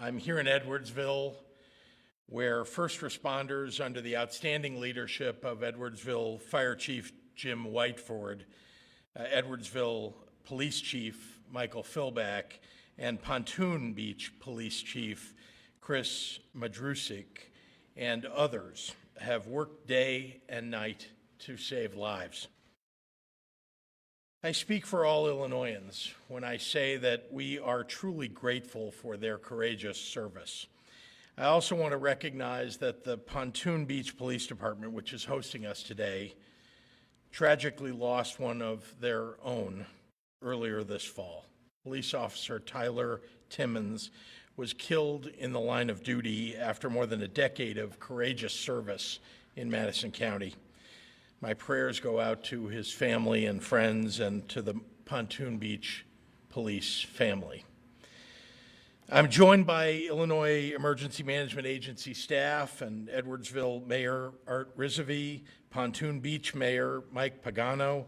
I'm here in Edwardsville, where first responders under the outstanding leadership of Edwardsville Fire Chief Jim Whiteford, Edwardsville Police Chief Michael Philback, and Pontoon Beach Police Chief Chris Madrusik, and others have worked day and night to save lives. I speak for all Illinoisans when I say that we are truly grateful for their courageous service. I also want to recognize that the Pontoon Beach Police Department, which is hosting us today, tragically lost one of their own earlier this fall. Police officer Tyler Timmons was killed in the line of duty after more than a decade of courageous service in Madison County. My prayers go out to his family and friends and to the Pontoon Beach Police family. I'm joined by Illinois Emergency Management Agency staff and Edwardsville Mayor Art Rizvi, Pontoon Beach Mayor Mike Pagano,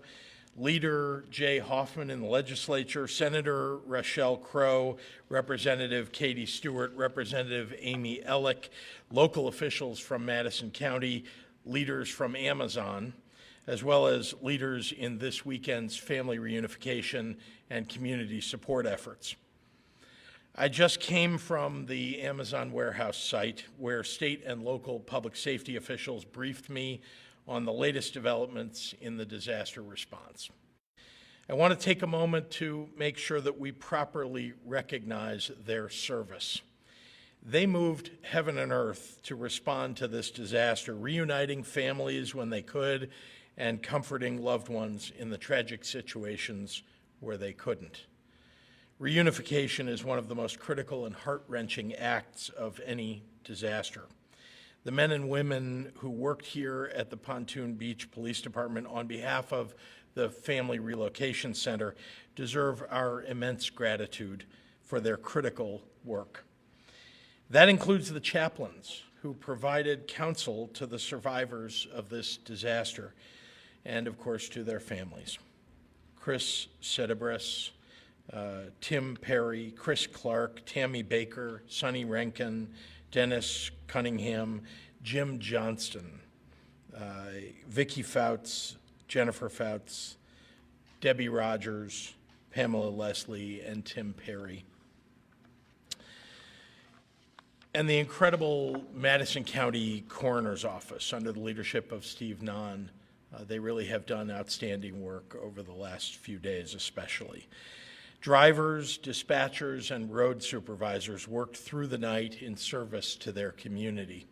Leader Jay Hoffman in the legislature, Senator Rochelle Crow, Representative Katie Stewart, Representative Amy Ellick, local officials from Madison County, leaders from Amazon, as well as leaders in this weekend's family reunification and community support efforts. I just came from the Amazon warehouse site where state and local public safety officials briefed me on the latest developments in the disaster response. I want to take a moment to make sure that we properly recognize their service. They moved heaven and earth to respond to this disaster, reuniting families when they could and comforting loved ones in the tragic situations where they couldn't. Reunification is one of the most critical and heart-wrenching acts of any disaster. The men and women who worked here at the Pontoon Beach Police Department on behalf of the Family Relocation Center deserve our immense gratitude for their critical work. That includes the chaplains who provided counsel to the survivors of this disaster and, of course, to their families. Chris Sedebris, Tim Perry, Chris Clark, Tammy Baker, Sonny Rankin, Dennis Cunningham, Jim Johnston, Vicki Fouts, Jennifer Fouts, Debbie Rogers, Pamela Leslie, and Tim Perry. And the incredible Madison County Coroner's Office under the leadership of Steve Nahn. They really have done outstanding work over the last few days especially. Drivers, dispatchers, and road supervisors worked through the night in service to their community.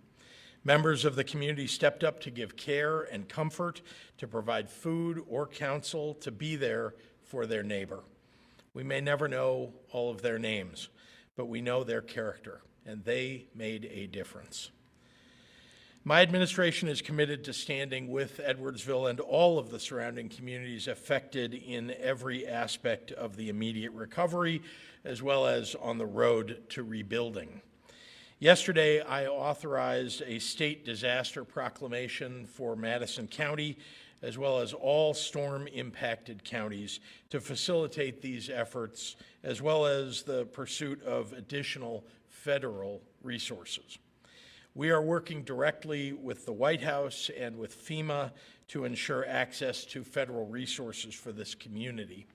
Members of the community stepped up to give care and comfort, to provide food or counsel, to be there for their neighbor. We may never know all of their names, but we know their character, and they made a difference. My administration is committed to standing with Edwardsville and all of the surrounding communities affected in every aspect of the immediate recovery, as well as on the road to rebuilding. Yesterday, I authorized a state disaster proclamation for Madison County, as well as all storm-impacted counties, to facilitate these efforts, as well as the pursuit of additional federal resources. We are working directly with the White House and with FEMA to ensure access to federal resources for this community.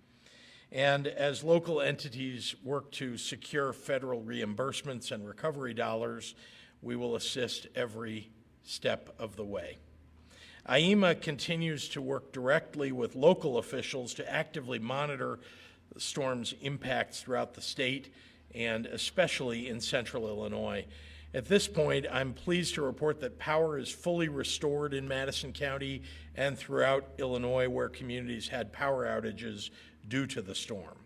And as local entities work to secure federal reimbursements and recovery dollars, we will assist every step of the way. IEMA continues to work directly with local officials to actively monitor the storm's impacts throughout the state and especially in central Illinois. At this point, I'm pleased to report that power is fully restored in Madison County and throughout Illinois where communities had power outages due to the storm.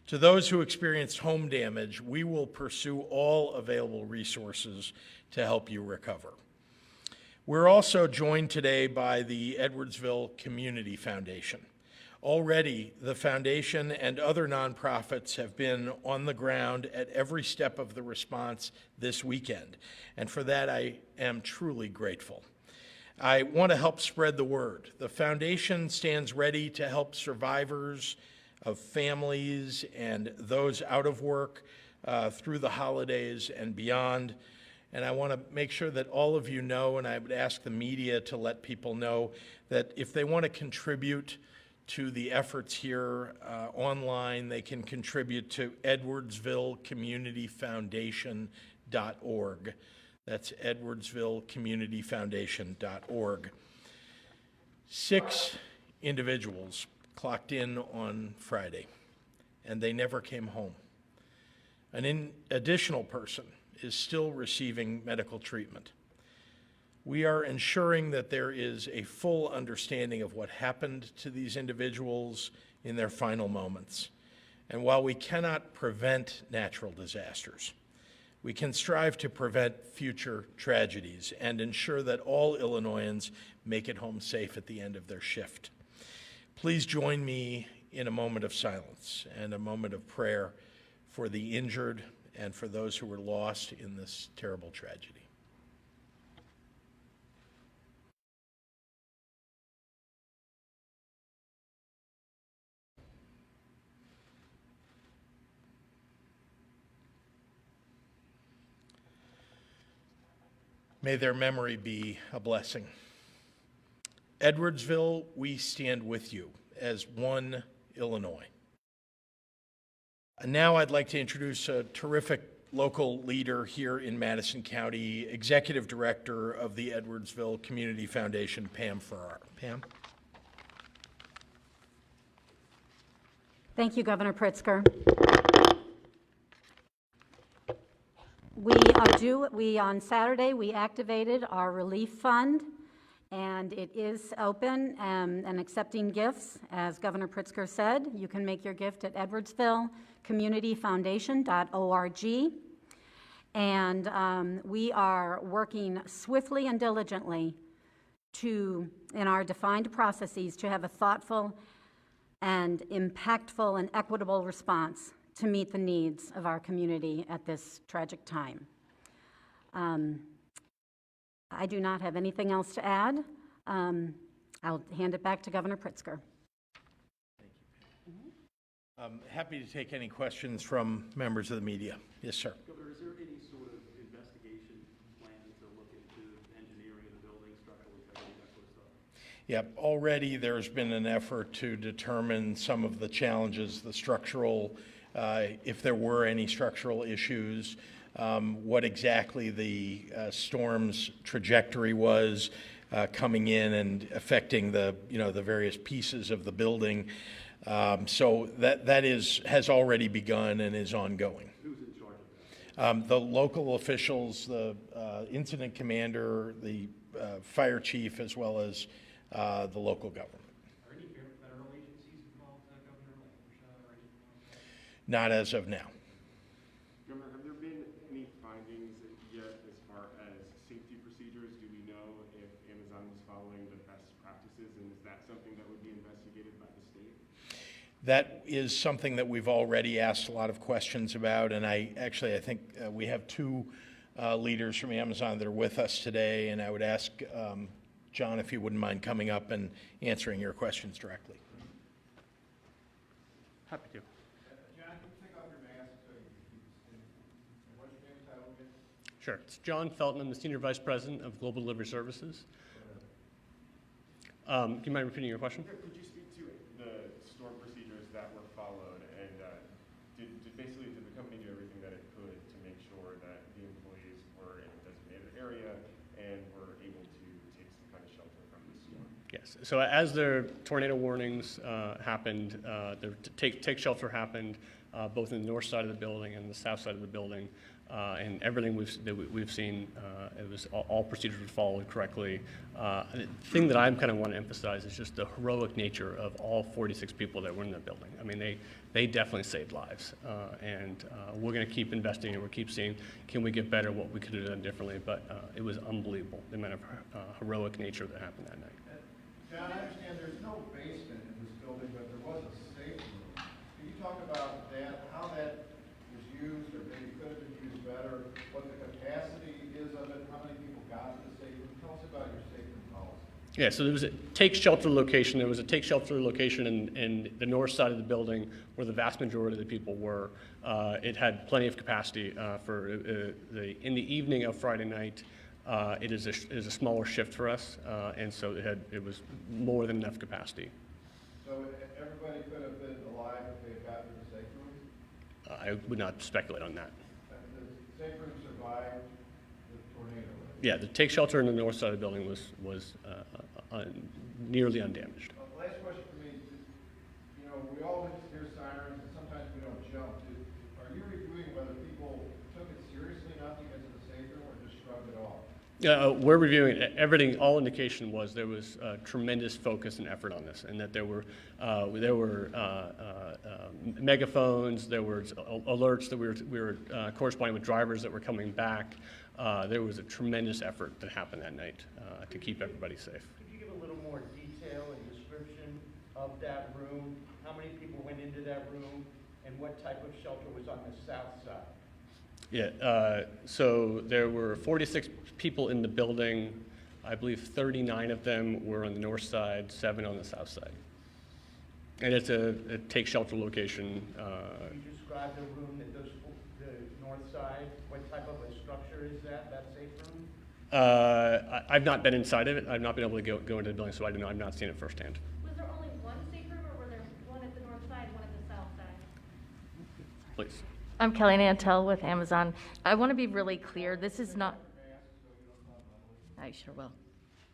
To those who experienced home damage, we will pursue all available resources to help you recover. We're also joined today by the Edwardsville Community Foundation. Already, the foundation and other nonprofits have been on the ground at every step of the response this weekend, and for that I am truly grateful. I want to help spread the word. The foundation stands ready to help survivors of families and those out of work through the holidays and beyond. And I want to make sure that all of you know, and I would ask the media to let people know, that if they want to contribute to the efforts here online, they can contribute to edwardsvillecommunityfoundation.org. That's edwardsvillecommunityfoundation.org. 6 individuals clocked in on Friday, and they never came home. An additional person is still receiving medical treatment. We are ensuring that there is a full understanding of what happened to these individuals in their final moments. And while we cannot prevent natural disasters, we can strive to prevent future tragedies and ensure that all Illinoisans make it home safe at the end of their shift. Please join me in a moment of silence and a moment of prayer for the injured and for those who were lost in this terrible tragedy. May their memory be a blessing. Edwardsville, we stand with you as one Illinois. And now I'd like to introduce a terrific local leader here in Madison County, Executive Director of the Edwardsville Community Foundation, Pam Farrar. Pam? Thank you, Governor Pritzker. On Saturday, we activated our relief fund, and it is open and accepting gifts. As Governor Pritzker said, you can make your gift at edwardsvillecommunityfoundation.org. And we are working swiftly and diligently in our defined processes, to have a thoughtful and impactful and equitable response to meet the needs of our community at this tragic time. I do not have anything else to add. I'll hand it back to Governor Pritzker. Thank you. I'm happy to take any questions from members of the media. Yes, sir. Governor, is there any sort of investigation plan to look into engineering of the building, structural integrity, that sort of stuff? Yep, already there's been an effort to determine some of the challenges, the structural, if there were any structural issues, what exactly the storm's trajectory was coming in and affecting the various pieces of the building. So that has already begun and is ongoing. Who's in charge of that? The local officials, the incident commander, the fire chief, as well as the local government. Are any federal agencies involved, Governor, like OSHA or anything like that? Not as of now. Governor, have there been any findings yet as far as safety procedures? Do we know if Amazon was following the best practices, and is that something that would be investigated by the state? That is something that we've already asked a lot of questions about, and I think we have 2 leaders from Amazon that are with us today, and I would ask John if you wouldn't mind coming up and answering your questions directly. Happy to. John, can you take off your mask so you can what's your name, title again? Sure. It's John Felton. I'm the Senior Vice President of Global Delivery Services. Do you mind repeating your question? Could you speak to the storm procedures that were followed, and did the company do everything that it could to make sure that the employees were in a designated area and were able to take some kind of shelter from the storm? Yes. So as the tornado warnings happened, the take shelter happened both in the north side of the building and the south side of the building. And everything we've seen, it was all procedures were followed correctly. The thing that I kind of want to emphasize is just the heroic nature of all 46 people that were in the building. I mean, they definitely saved lives, and we're going to keep investing, and we'll keep seeing, can we get better, what we could have done differently. But it was unbelievable, the amount of heroic nature that happened that night. John, I understand there's no basement in this building, but there was a safe room. Can you talk about that, how that was used, or maybe could have been used better, what the capacity is of it, how many people got to the safe room? Tell us about your safe room policy. Yeah, so there was a take shelter location. There was a take shelter location in the north side of the building where the vast majority of the people were. It had plenty of capacity in the evening of Friday night. It is a smaller shift for us, and so it was more than enough capacity. So everybody could have been alive if they had gotten to the safe room? I would not speculate on that. The safe room survived the tornado, right? Yeah, the take shelter in the north side of the building was nearly undamaged. Last question for me, you know, we all hear sirens and sometimes we don't jump. Are you reviewing whether people took it seriously enough to get to the safe room or just shrugged it off? We're reviewing everything. All indication was there was tremendous focus and effort on this, and that there were megaphones, there were alerts that we were corresponding with drivers that were coming back. There was a tremendous effort that happened that night to keep everybody safe. Could you give a little more detail and description of that room? How many people went into that room, and what type of shelter was on the south side? Yeah, so there were 46 people in the building. I believe 39 of them were on the north side, 7 on the south side. And it's a take shelter location. Can you describe the room that the north side, what type of a structure is that safe room? I've not been inside of it. I've not been able to go into the building, so I don't know. I've not seen it firsthand. Was there only one safe room, or were there one at the north side, one at the south side? Please. I'm Kelly Nantel with Amazon. I want to be really clear, this is not... I sure will.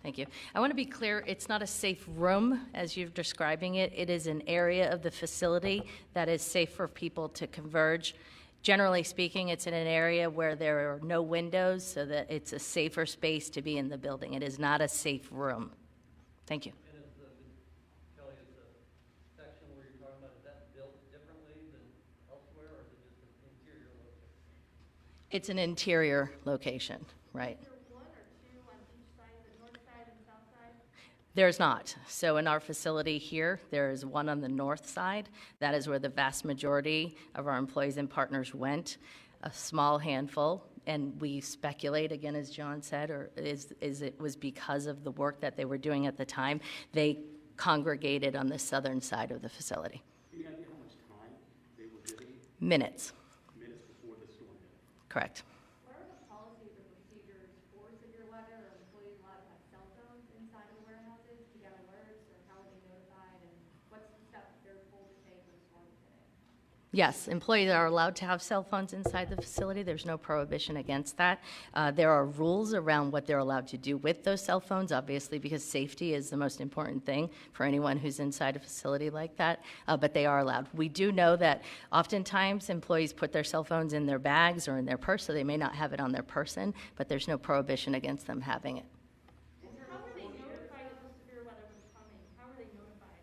Thank you. I want to be clear, it's not a safe room, as you're describing it. It is an area of the facility that is safe for people to converge. Generally speaking, it's in an area where there are no windows, so that it's a safer space to be in the building. It is not a safe room. Thank you. And is Kelly, is the section where you're talking about, is that built differently than elsewhere, or is it just an interior location? It's an interior location, right? Is there one or two on each side, the north side and south side? There's not. So in our facility here, there is one on the north side. That is where the vast majority of our employees and partners went, a small handful. And we speculate, again, as John said, or is it was because of the work that they were doing at the time, they congregated on the southern side of the facility. Do you have any idea how much time they were given? Minutes, Minutes before the storm hit? correct. What are the policies or procedures for severe weather? Are employees allowed to have cell phones inside of warehouses to get alerts, or how are they notified, and what's the steps they're told to take when storms hit it? Yes, employees are allowed to have cell phones inside the facility. There's no prohibition against that. There are rules around what they're allowed to do with those cell phones, obviously, because safety is the most important thing for anyone who's inside a facility like that, but they are allowed. We do know that oftentimes employees put their cell phones in their bags or in their purse, so they may not have it on their person, but there's no prohibition against them having it. How were they notified of the severe weather was coming? How were they notified?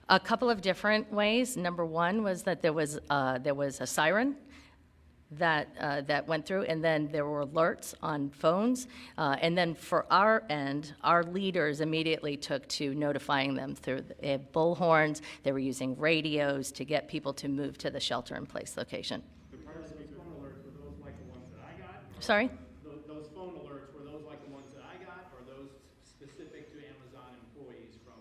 A couple of different ways. Number one was that there was a siren that went through, and then there were alerts on phones. And then for our end, our leaders immediately took to notifying them through bullhorns. They were using radios to get people to move to the shelter-in-place location. The phone alerts, were those like the ones that I got? Sorry? Those phone alerts, were those like the ones that I got, or those specific to Amazon employees from?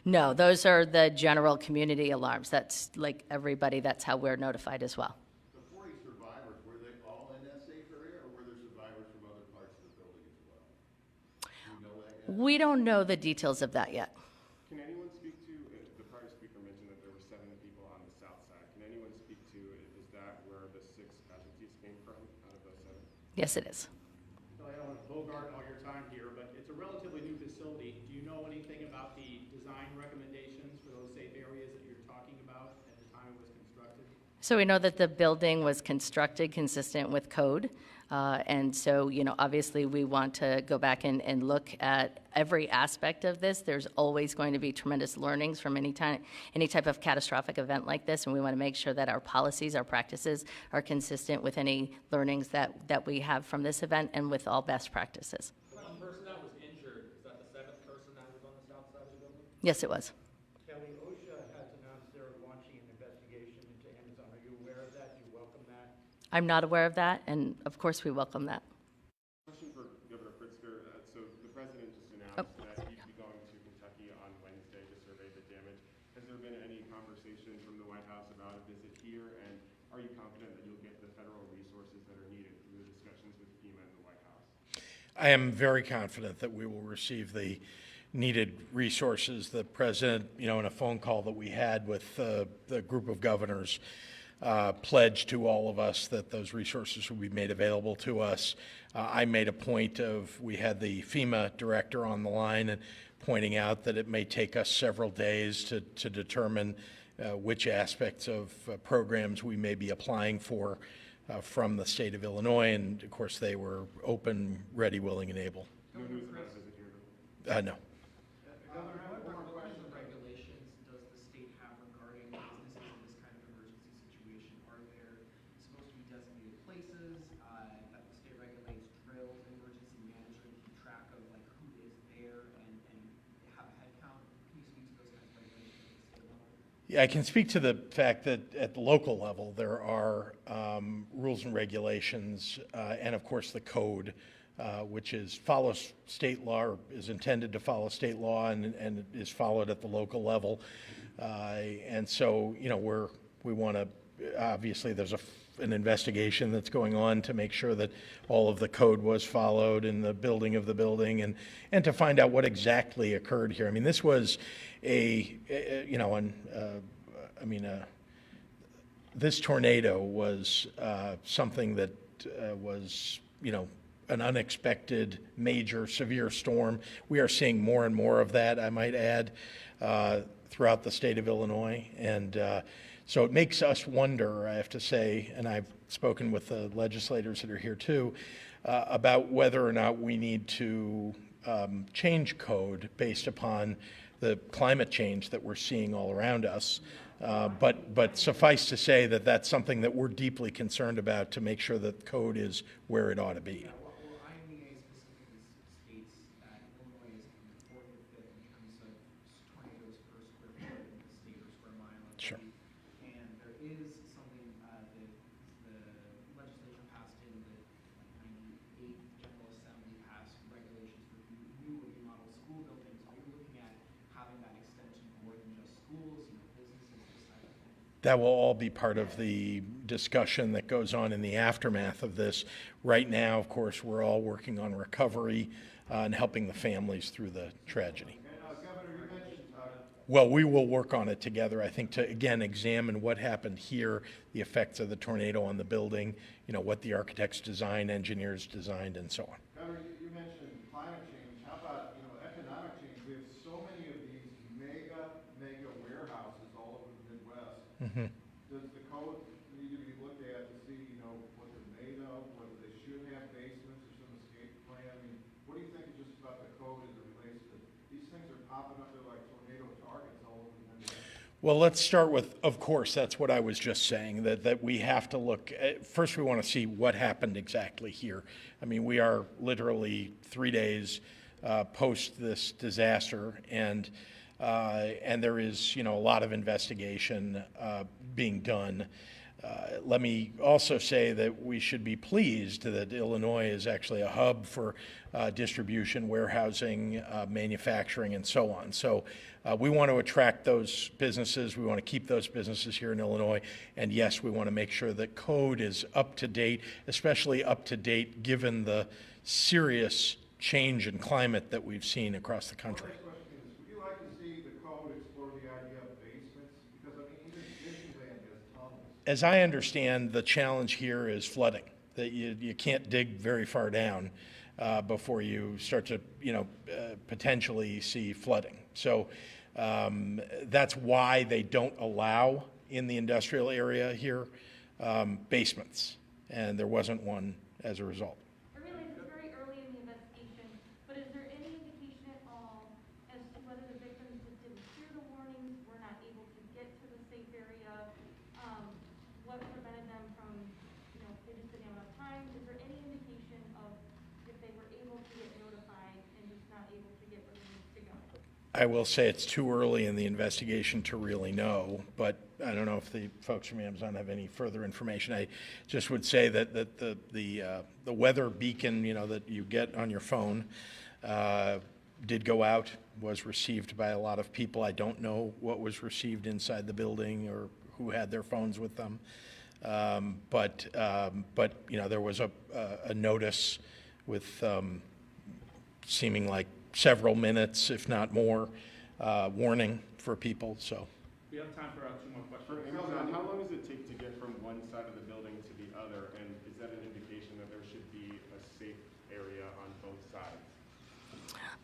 No, those are the general community alarms. That's like everybody, that's how we're notified as well. The 40 survivors, were they all in that safe area, or were there survivors from other parts of the building as well? Do you know that yet? We don't know the details of that yet. Can anyone speak to, the prior speaker mentioned that there were 7 people on the south side. Can anyone speak to, is that where the 6 casualties came from out of those 7? Yes, it is. I don't want to bogart all your time here, but it's a relatively new facility. Do you know anything about the design recommendations for those safe areas that you're talking about at the time it was constructed? So we know that the building was constructed consistent with code. And so, obviously we want to go back and look at every aspect of this. There's always going to be tremendous learnings from any type of catastrophic event like this. And we want to make sure that our policies, our practices are consistent with any learnings that we have from this event and with all best practices. The one person that was injured, is that the 7th person that was on the south side of the building? Yes, it was. Kelly, OSHA has announced they're launching an investigation into Amazon. Are you aware of that? Do you welcome that? I'm not aware of that, and of course we welcome that. Question for Governor Pritzker. So the president just announced that he'd be going here? And are you confident that you'll get the federal resources that are needed through the discussions with FEMA and the White House? I am very confident that we will receive the needed resources. The president, in a phone call that we had with the group of governors, pledged to all of us that those resources would be made available to us. I made a point we had the FEMA director on the line and pointing out that it may take us several days to determine which aspects of programs we may be applying for from the state of Illinois, and of course they were open, ready, willing, and able. No news about a visit here, though? No. Governor, I have one more What kinds question. of regulations does the state have regarding businesses in this kind of emergency situation? Are there supposed to be designated places that the state regulates, drills, emergency management, keep track of like who is there and have a head count? Can you speak to those kinds of regulations at the state level? Yeah, I can speak to the fact that at the local level, there are rules and regulations, and of course the code, which follows state law, or is intended to follow state law, and is followed at the local level. And so, we want to, obviously there's an investigation that's going on to make sure that all of the code was followed in the building of the building, and to find out what exactly occurred here. I mean, this was this tornado was something that was, an unexpected, major, severe storm. We are seeing more and more of that, I might add, throughout the state of Illinois. And so it makes us wonder, I have to say, and I've spoken with the legislators that are here too, about whether or not we need to change code based upon the climate change that we're seeing all around us. But suffice to say that that's something that we're deeply concerned about to make sure that code is where it ought to be. Well, IMEA specifically states that Illinois is in the fourth or fifth in terms of tornadoes per square foot in the state or square mile, I Sure. believe. And there is something that the legislature passed in the 98 General Assembly passed regulations for new or remodeled school buildings. Are you looking at having that extend to more than just schools, businesses, this type of thing? That will all be part of the discussion that goes on in the aftermath of this. Right now, of course, we're all working on recovery and helping the families through the tragedy. And Governor, you mentioned, Well, we will work on it together, I think, to, again, examine what happened here, the effects of the tornado on the building, what the architects designed, engineers designed, and so on. Governor, you mentioned climate change. How about, economic change? We have so many of these mega warehouses all over the Midwest. Does the code need to be looked at to see, what they're made of, whether they should have basements or some escape plan? I mean, what do you think just about the code as it relates to, these things are popping up, they're like tornado targets all over the Midwest. Well, let's start with, of course, that's what I was just saying, that we have to look at, first we want to see what happened exactly here. I mean, we are literally 3 days post this disaster, and there is, a lot of investigation being done. Let me also say that we should be pleased that Illinois is actually a hub for distribution, warehousing, manufacturing, and so on. So we want to attract those businesses. We want to keep those businesses here in Illinois. And yes, we want to make sure that code is up to date, especially up to date given the serious change in climate that we've seen across the country. Next question is, would you like to see the code explore the idea of basements? Because, even Disneyland has tunnels. As I understand, the challenge here is flooding, that you can't dig very far down before you start to, potentially see flooding. So that's why they don't allow in the industrial area here basements, and there wasn't one as a result. I realize it's very early in the investigation, but is there any indication at all as to whether the victims just didn't hear the warnings, were not able to get to the safe area? What prevented them from, they just didn't have enough time? Is there any indication of if they were able to get notified and just not able to get where they needed to go? I will say it's too early in the investigation to really know, but I don't know if the folks from Amazon have any further information. I just would say that the weather beacon, that you get on your phone did go out, was received by a lot of people. I don't know what was received inside the building or who had their phones with them. But there was a notice with seeming like several minutes, if not more, warning for people, so. We have time for 2 more questions. For Amazon, how long does it take to get from one side of the building to the other? And is that an indication that there should be a safe area on both sides?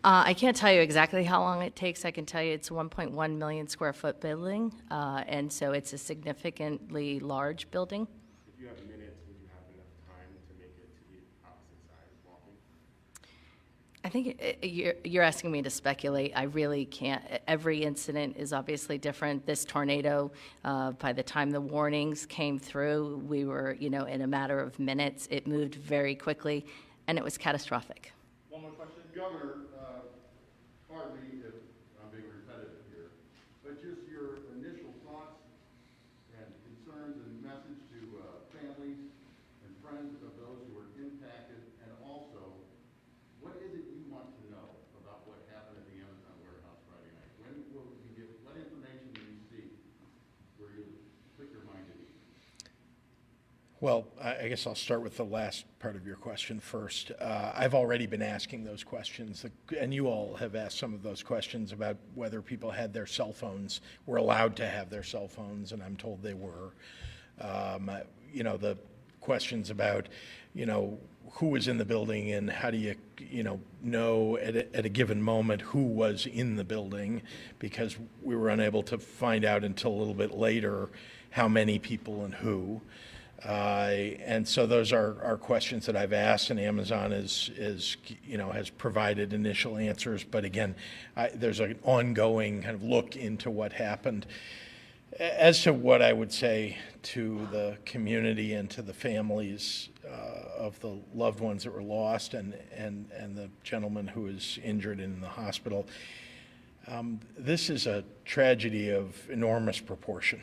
I can't tell you exactly how long it takes. I can tell you it's a 1.1 million square foot building, and so it's a significantly large building. If you have minutes, would you have enough time to make it to the opposite side walking? I think you're asking me to speculate. I really can't. Every incident is obviously different. This tornado, by the time the warnings came through, we were, in a matter of minutes. It moved very quickly, and it was catastrophic. One more question. Governor, pardon me if I'm being repetitive here, but just your initial thoughts and concerns and message to families and friends of those who were impacted, and also, what is it you want to know about what happened at the Amazon warehouse Friday night? When will we get, what information do you seek where you put your mind at ease? Well, I guess I'll start with the last part of your question first. I've already been asking those questions, and you all have asked some of those questions about whether people had their cell phones, were allowed to have their cell phones, and I'm told they were. The questions about, who was in the building and how do you, know at a given moment who was in the building, because we were unable to find out until a little bit later how many people and who. And so those are questions that I've asked, and Amazon has provided initial answers. But again, there's an ongoing kind of look into what happened. As to what I would say to the community and to the families of the loved ones that were lost and the gentleman who is injured in the hospital, this is a tragedy of enormous proportion.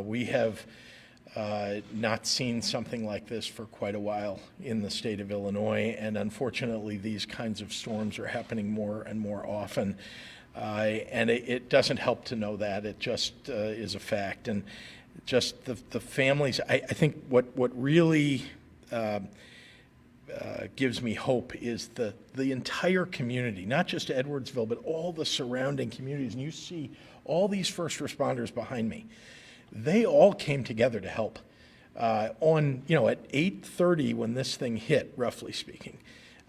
We have not seen something like this for quite a while in the state of Illinois, and unfortunately these kinds of storms are happening more and more often. And it doesn't help to know that. It just is a fact. And just the families, I think what really gives me hope is the entire community, not just Edwardsville, but all the surrounding communities. And you see all these first responders behind me. They all came together to help. At 8:30 when this thing hit, roughly speaking,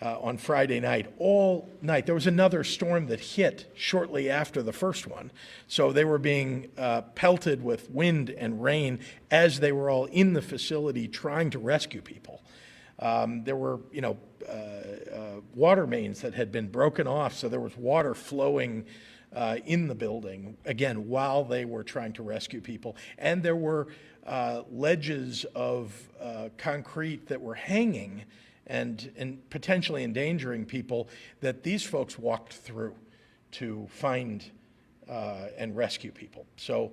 on Friday night, all night, there was another storm that hit shortly after the first one. So they were being pelted with wind and rain as they were all in the facility trying to rescue people. There were, water mains that had been broken off, so there was water flowing in the building, again, while they were trying to rescue people. And there were ledges of concrete that were hanging and potentially endangering people that these folks walked through to find and rescue people. So,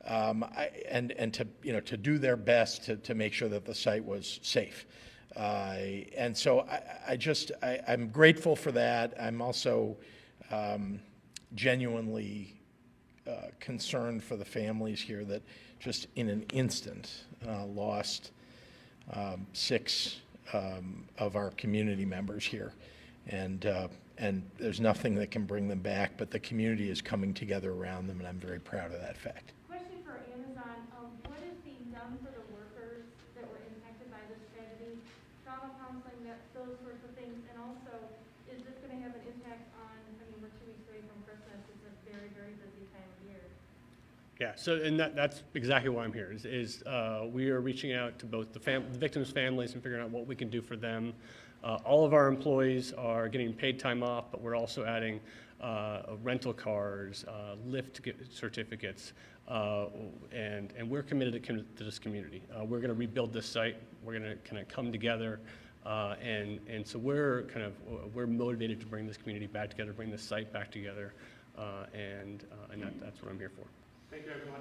to do their best to make sure that the site was safe. And so I'm grateful for that. I'm also genuinely concerned for the families here that just in an instant lost 6 of our community members here. And there's nothing that can bring them back, but the community is coming together around them, and I'm very proud of that fact. Question for Amazon, what is being done for the workers that were impacted by this tragedy? Trauma counseling, those sorts of things, and also, is this going to have an impact on, we're 2 weeks away from Christmas, it's a very, very busy time of year. Yeah, so and that's exactly why I'm here. We are reaching out to both the victims' families and figuring out what we can do for them. All of our employees are getting paid time off, but we're also adding rental cars, lift certificates, and we're committed to this community. We're going to rebuild this site. We're going to kind of come together, and so we're motivated to bring this community back together, bring this site back together, and that's what I'm here for. Thank you, everyone.